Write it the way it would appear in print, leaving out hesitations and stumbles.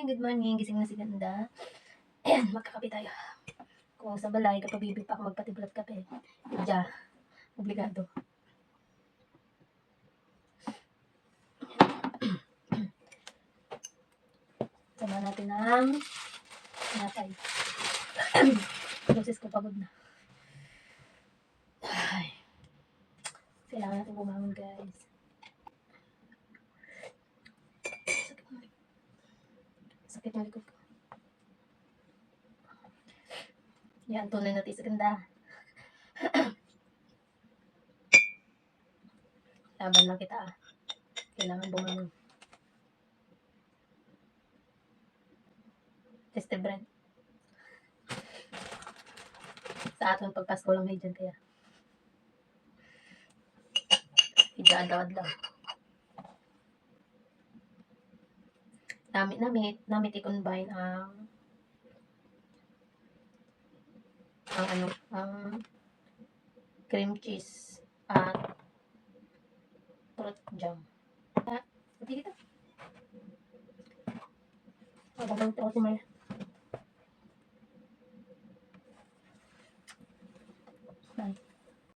Hi, good morning. Gising na si Ganda. Ayan, magkakape tayo. Kung sa balay, kapabibig pa ako magpatiblat kape. Diya, obligado. Sama natin ang natay. Proses ko pagod na. Ay, kailangan natin bumangon, guys. Sakit ng likod ko. Yan, tunay natin sa Ganda. Laban lang kita. Kailangan bumangon. Teste bread. Sa ating pagpasko lang may dyan kaya. Idadawad lang. Namit i-combine ang cream cheese at fruit jam. Pati dito. Babang ito si Maya.